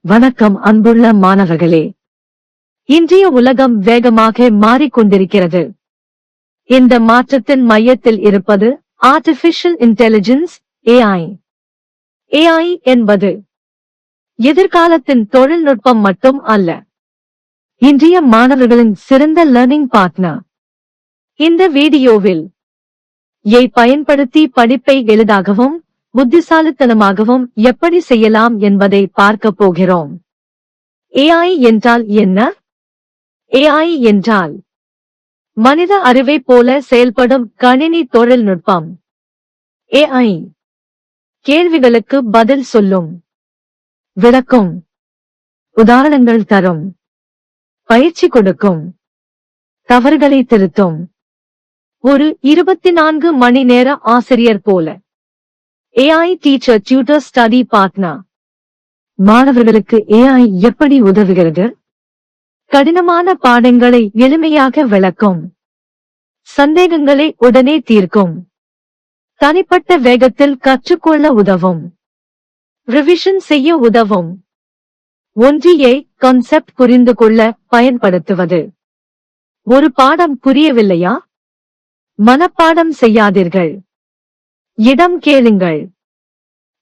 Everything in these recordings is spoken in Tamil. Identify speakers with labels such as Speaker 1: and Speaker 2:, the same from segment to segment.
Speaker 1: வணக்கம் அன்புள்ள மாணவர்களே. இன்றைய உலகம் வேகமாக மாறிக்கொண்டிருக்கிறது. இந்த மாற்றத்தின் மையத்தில் இருப்பது ஆர்டிபிஷியல் இன்டெலிஜென்ஸ், AI. AI என்பது எதிர்காலத்தின் தொழில்நுட்பம் மட்டும் அல்ல, இன்றைய மாணவர்களின் சிறந்த லேர்னிங் பார்ட்னர். இந்த வீடியோவில் AI பயன்படுத்தி படிப்பை எளிதாகவும் புத்திசாலித்தனமாகவும் எப்படி செய்யலாம் என்பதை பார்க்க போகிறோம். AI என்றால் என்ன? AI என்றால் மனித அறிவை போல செயல்படும் கணினி தொழில்நுட்பம். AI கேள்விகளுக்கு பதில் சொல்லும், விளக்கும், உதாரணங்கள் தரும், பயிற்சி கொடுக்கும், தவறுகளை திருத்தும். ஒரு 24 மணி நேர ஆசிரியர் போல. AI Teacher Tutor Study Partner. மாணவர்களுக்கு AI எப்படி உதவுகிறது? கடினமான பாடங்களை எளிமையாக விளக்கும், சந்தேகங்களை உடனே தீர்க்கும், தனிப்பட்ட வேகத்தில் கற்றுக்கொள்ள உதவும், ரிவிஷன் செய்ய உதவும். ஒன்றிய கான்செப்ட் புரிந்து கொள்ள பயன்படுத்துவது. ஒரு பாடம் புரியவில்லையா? மனப்பாடம் செய்யாதீர்கள், இடம் கேளுங்கள்.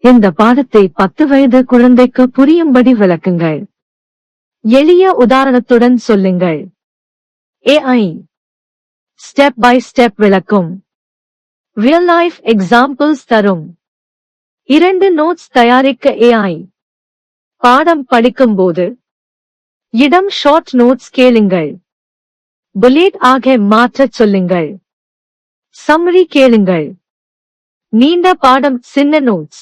Speaker 1: இந்த பாடத்தை 10 வயது குழந்தைக்கு புரியும்படி விளக்குங்கள். எளிய உதாரணத்துடன் சொல்லுங்கள். AI ஸ்டெப் பை ஸ்டெப் விளக்கும், ரியல் லைஃப் எக்ஸாம்பிள்ஸ் தரும். 2 நோட்ஸ் தயாரிக்க AI. பாடம் படிக்கும்போது இடம் ஷார்ட் நோட்ஸ் கேளுங்கள், புல்லட் ஆக மாற்றச் சொல்லுங்கள். சம்மரி கேளுங்கள், நீண்ட பாடம் சின்ன நோட்ஸ்.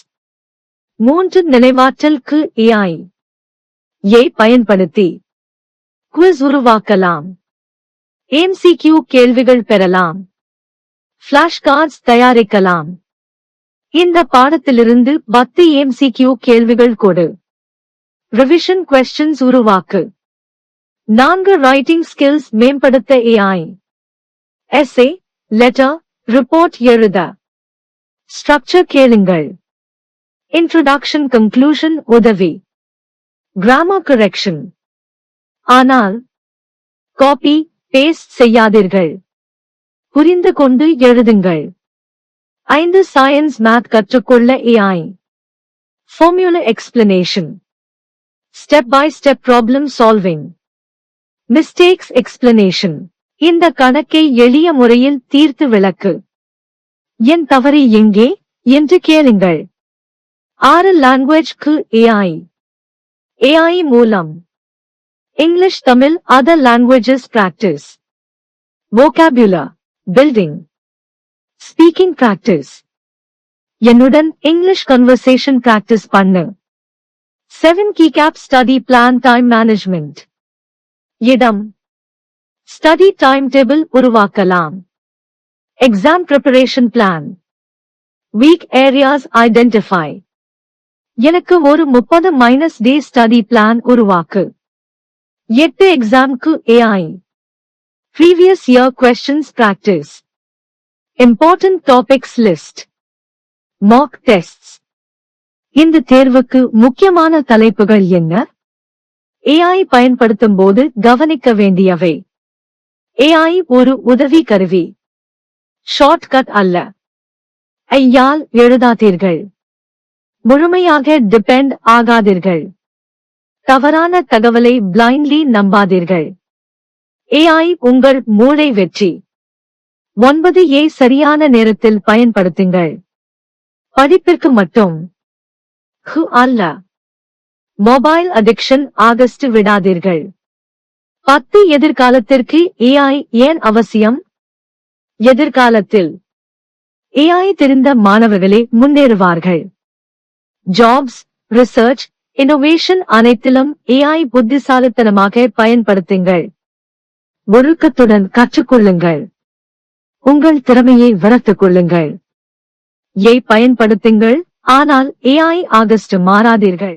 Speaker 1: 3 நினைவாற்றலுக்கு AI பயன்படுத்தி குவிஸ் உருவாக்கலாம், MCQ கேள்விகள் பெறலாம், ஃபிளாஷ் கார்ட்ஸ் தயாரிக்கலாம். இந்த பாடத்திலிருந்து 10 MCQ கேள்விகள் கொடு. ரிவிஷன் கொஸ்டின்ஸ் உருவாக்கு. 4 ரைட்டிங் ஸ்கில்ஸ் மேம்படுத்த AI. எஸ்ஸே, லெட்டர், ரிப்போர்ட் எழுத. ஸ்ட்ரக்சர் கேளுங்கள், இன்ட்ரோடக்ஷன், கன்க்ளூஷன் உதவி, கிராமர் கரெக்ஷன். ஆனால் காப்பி பேஸ்ட் செய்யாதீர்கள், புரிந்து கொண்டு எழுதுங்கள். 5 சயின்ஸ் மேத் கற்றுக்கொள்ள AI. Formula explanation, step by step problem solving, mistakes explanation. இந்த கணக்கை எளிய முறையில் தீர்த்து விளக்கு. என் தவறு எங்கே என்று கேளுங்கள். 6 லாங்குவேஜ்க்கு AI. AI மூலம் English, Tamil, other languages practice, vocabulary building, speaking practice. என்னுடன் இங்கிலீஷ் கன்வர்சேஷன் பிராக்டிஸ் பண்ணு. 7 கீகேப் ஸ்டடி பிளான், டைம் மேனேஜ்மெண்ட். இடம், ஸ்டடி டைம் டேபிள் உருவாக்கலாம். Exam preparation plan. Weak areas identify. எனக்கு ஒரு 30- டே ஸ்டடி பிளான் உருவாக்கு. 8 எக்ஸாம்க்கு AI. Previous year questions practice. Important topics list. Mock tests. இந்த தேர்வுக்கு முக்கியமான தலைப்புகள் என்ன? AI பயன்படுத்தும் போது கவனிக்க வேண்டியவை. AI ஒரு உதவி கருவி, ஷார்ட்கட் அல்ல. ஐயால் எழுதாதீர்கள், முழுமையாக டிபெண்ட் ஆகாதீர்கள், தவறான தகவலை பிளைண்ட்லி நம்பாதீர்கள். AI உங்கள் மூளை வெற்றி. 9 சரியான நேரத்தில் பயன்படுத்துங்கள், படிப்பிற்கு மட்டும் அல்ல. மொபைல் அடிக்ஷன் ஆகஸ்ட் விடாதீர்கள். 10 எதிர்காலத்திற்கு AI ஏன் அவசியம்? எதிர்காலத்தில் AI தெரிந்த மாணவர்களே முன்னேறுவார்கள். ஜாப்ஸ், ரிசர்ச், இன்னோவேஷன் அனைத்திலும் AI புத்திசாலித்தனமாக பயன்படுத்துங்கள். ஒழுக்கத்துடன் கற்றுக்கொள்ளுங்கள், உங்கள் திறமையை வளர்த்துக் கொள்ளுங்கள். AI பயன்படுத்துங்கள், ஆனால் AI ஆகஸ்ட் மாறாதீர்கள்.